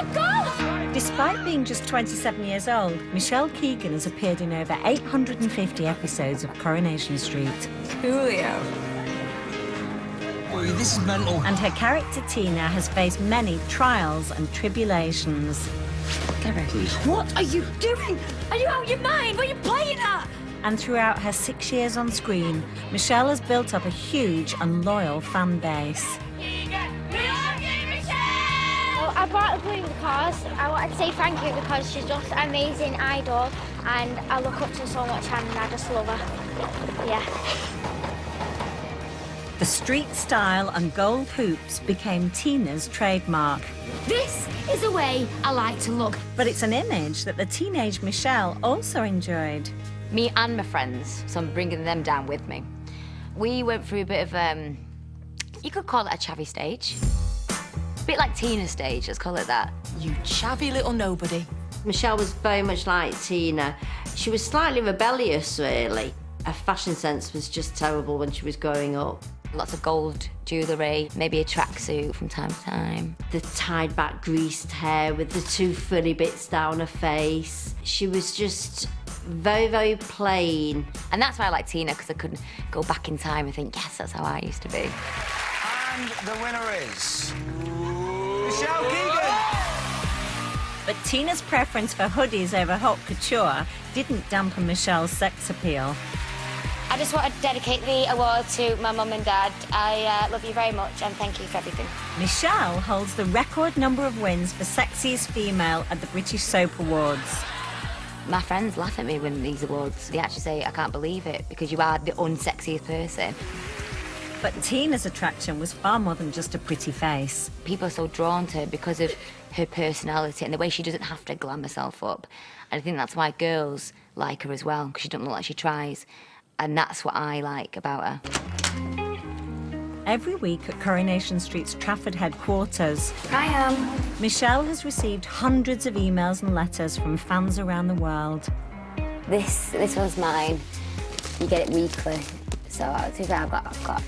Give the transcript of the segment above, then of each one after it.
I've got! Despite being just 27 years old, Michelle Keegan has appeared in over 850 episodes of Coronation Street. Julio. Boy, this is mental. And her character Tina has faced many trials and tribulations. Gary. Please. What are you doing? Are you out of your mind? What are you playing at? And throughout her 6 years on screen, Michelle has built up a huge and loyal fan base. I bought the balloon because I wanted to say thank you because she's just an amazing idol and I look up to her so much and I just love her. Yeah. The street style and gold hoops became Tina's trademark. This is the way I like to look. But it's an image that the teenage Michelle also enjoyed. Me and my friends, so I'm bringing them down with me. We went through a bit of, you could call it a chavvy stage. A bit like Tina's stage, let's call it that. You chavvy little nobody. Michelle was very much like Tina. She was slightly rebellious, really. Her fashion sense was just terrible when she was growing up. Lots of gold jewellery, maybe a tracksuit from time to time. The tied back greased hair with the two frilly bits down her face. She was just very, very plain. And that's why I like Tina, because I couldn't go back in time and think, yes, that's how I used to be. And the winner is... Michelle Keegan! But Tina's preference for hoodies over haute couture didn't dampen Michelle's sex appeal. I just want to dedicate the award to my mum and dad. I love you very much and thank you for everything. Michelle holds the record number of wins for sexiest female at the British Soap Awards. My friends laugh at me when these awards, they actually say, I can't believe it, because you are the unsexiest person. But Tina's attraction was far more than just a pretty face. People are so drawn to her because of her personality and the way she doesn't have to glam herself up. And I think that's why girls like her as well, because she doesn't look like she tries. And that's what I like about her. Every week at Coronation Street's Trafford headquarters, Michelle has received hundreds of emails and letters from fans around the world. This one's mine. You get it weekly. So to be fair, I've got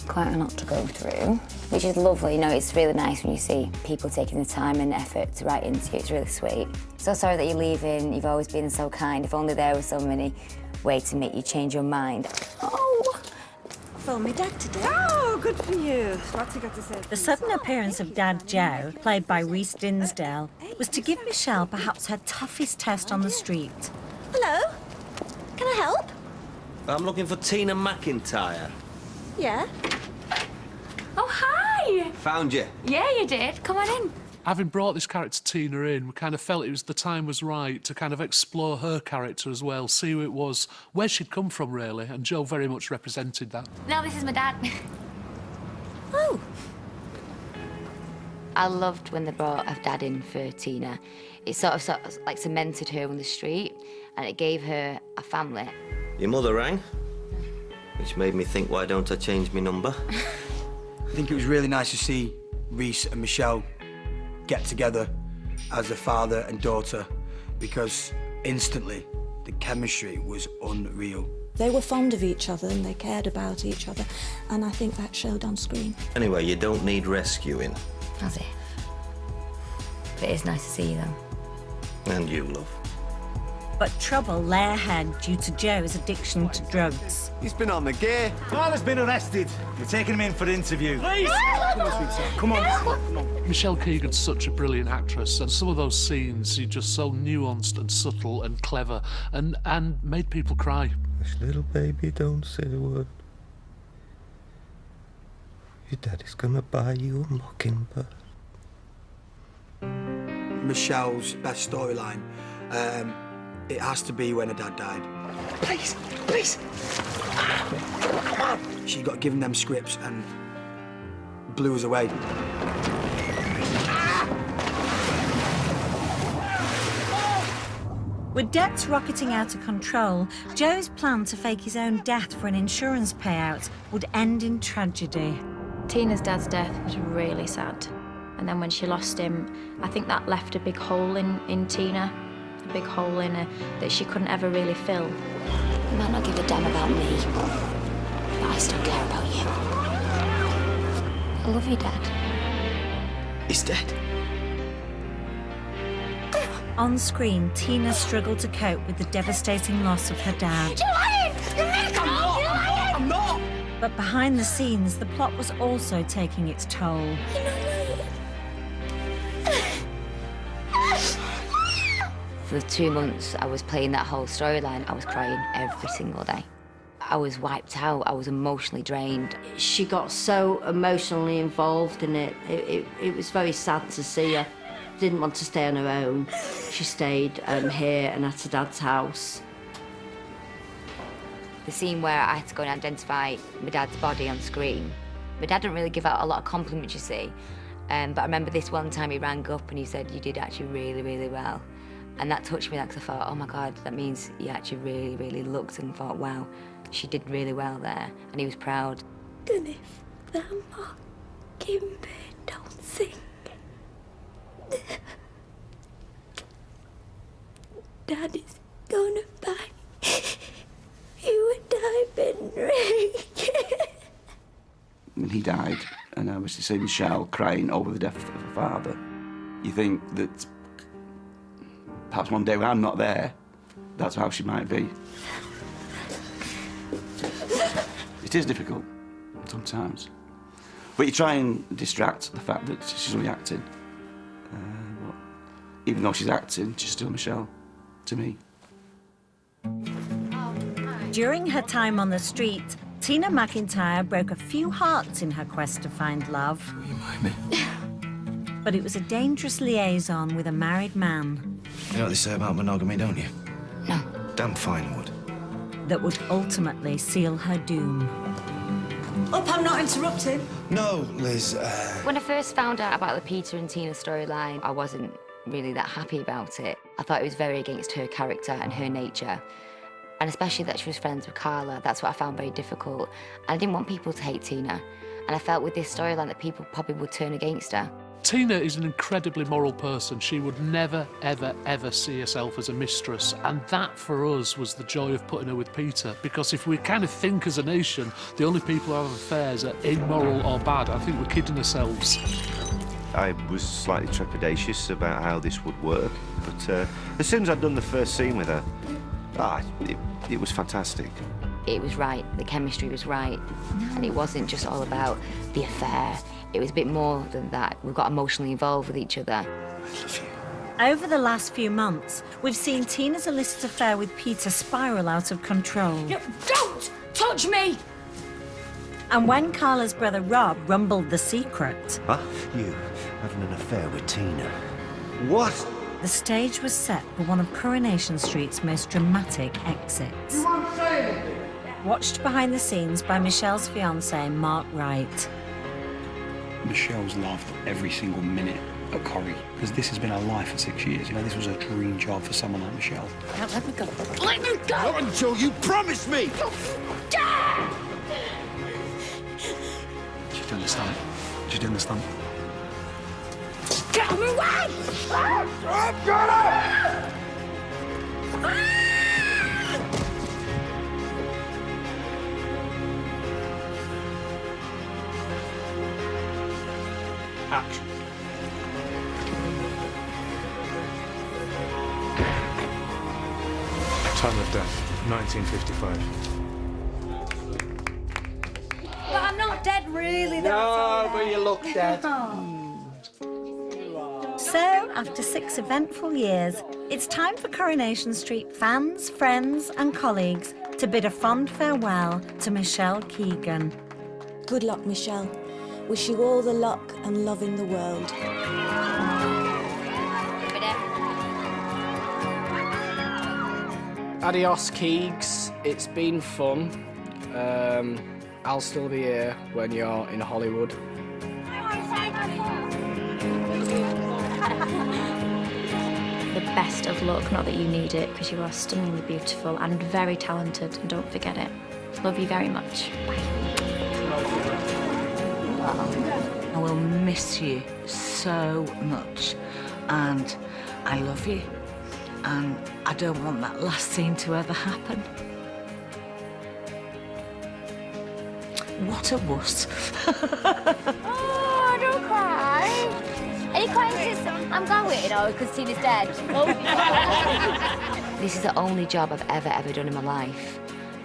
quite a lot to go through, which is lovely. You know, it's really nice when you see people taking the time and effort to write into you. It's really sweet. So sorry that you're leaving. You've always been so kind. If only there were so many ways to make you change your mind. Oh, phoned me Dad today. Oh, good for you. What's he got to say? The sudden appearance of Dad Joe, played by Rhys Dinsdale, was to give Michelle perhaps her toughest test on the street. Hello? Can I help? I'm looking for Tina McIntyre. Yeah. Oh, hi! Found you. Yeah, you did. Come on in. Having brought this character Tina in, we kind of felt the time was right to kind of explore her character as well, see who it was, where she'd come from, really, and Joe very much represented that. No, this is my dad. Oh. I loved when they brought her dad in for Tina. It sort of like cemented her on the street, and it gave her a family. Your mother rang, which made me think, why don't I change my number? I think it was really nice to see Rhys and Michelle get together as a father and daughter, because instantly the chemistry was unreal. They were fond of each other and they cared about each other, and I think that showed on screen. Anyway, you don't need rescuing. As if. But it's nice to see you, though. And you, love. But trouble lay ahead due to Joe's addiction to drugs. He's been on the gear. Father's been arrested. We're taking him in for the interview. Please! Come on, sweet son. Come on. Michelle Keegan's such a brilliant actress, and some of those scenes are just so nuanced and subtle and clever, and made people cry. Hush, little baby, don't say a word. Your daddy's gonna buy you a mockingbird. Michelle's best storyline, it has to be when her dad died. Please, please. Come on. She got given them scripts and blew us away. With debts rocketing out of control, Joe's plan to fake his own death for an insurance payout would end in tragedy. Tina's dad's death was really sad. And then when she lost him, I think that left a big hole in Tina, a big hole in her that she couldn't ever really fill. You might not give a damn about me, but I still care about you. I love you, Dad. He's dead. On screen, Tina struggled to cope with the devastating loss of her dad. You're lying! You're lying! I'm not! But behind the scenes, the plot was also taking its toll. You're not lying. For the 2 months I was playing that whole storyline, I was crying every single day. I was wiped out, I was emotionally drained. She got so emotionally involved in it. It was very sad to see her. Didn't want to stay on her own. She stayed here and at her dad's house. The scene where I had to go and identify my dad's body on screen. My dad didn't really give out a lot of compliments, you see. But I remember this one time he rang up and he said, "You did actually really, really well." And that touched me, because I thought, oh my God, that means he actually really, really looked and thought, wow, she did really well there. And he was proud. And if the mockingbird don't sing, Dad is gonna buy you a diamond ring. When he died, and I was to see Michelle crying over the death of her father, you think that perhaps one day when I'm not there, that's how she might be. It is difficult, sometimes. But you try and distract the fact that she's only acting. But even though she's acting, she's still Michelle, to me. During her time on the street, Tina McIntyre broke a few hearts in her quest to find love. You mind me? But it was a dangerous liaison with a married man. You know what they say about monogamy, don't you? No. Damn fine would. That would ultimately seal her doom. Hope I'm not interrupting. No, Liz, When I first found out about the Peter and Tina storyline, I wasn't really that happy about it. I thought it was very against her character and her nature. And especially that she was friends with Carla, that's what I found very difficult. And I didn't want people to hate Tina. And I felt with this storyline that people probably would turn against her. Tina is an incredibly moral person. She would never, ever, ever see herself as a mistress. And that, for us, was the joy of putting her with Peter. Because if we kind of think as a nation, the only people who have affairs are immoral or bad, I think we're kidding ourselves. I was slightly trepidatious about how this would work. But as soon as I'd done the first scene with her, it was fantastic. It was right, the chemistry was right. And it wasn't just all about the affair. It was a bit more than that. We got emotionally involved with each other. I love you. Over the last few months, we've seen Tina's illicit affair with Peter spiral out of control. No, don't touch me! And when Carla's brother Rob rumbled the secret... Huh? You having an affair with Tina? What? The stage was set for one of Coronation Street's most dramatic exits. You won't say anything. Watched behind the scenes by Michelle's fiancé, Mark Wright. Michelle's loved every single minute at Corrie, because this has been her life for 6 years. You know, this was a dream job for someone like Michelle. Now let me go. Let me go! Not until you promise me! She's doing the stunt. She's doing the stunt. Get away! I've got her! Action. Time of death, 1955. But I'm not dead, really. No, but you look dead. So, after 6 eventful years, it's time for Coronation Street fans, friends and colleagues to bid a fond farewell to Michelle Keegan. Good luck, Michelle. Wish you all the luck and love in the world. Adios, Keegs. It's been fun. I'll still be here when you're in Hollywood. The best of luck, not that you need it, because you are stunningly beautiful and very talented, and don't forget it. Love you very much. Bye. I will miss you so much, and I love you, and I don't want that last scene to ever happen. What a wuss. Oh, don't cry. Are you you crying because I'm going or because Tina's dead? This is the only job I've ever done in my life.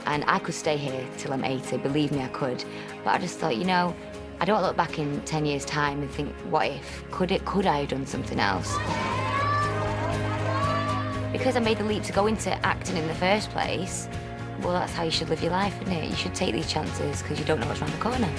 And I could stay here till I'm 80, believe me, I could. But I just thought, you know, I don't look back in 10 years' time and think, what if? Could I have done something else? Because I made the leap to go into acting in the first place, well, that's how you should live your life, isn't it? You should take these chances because you don't know what's around the corner.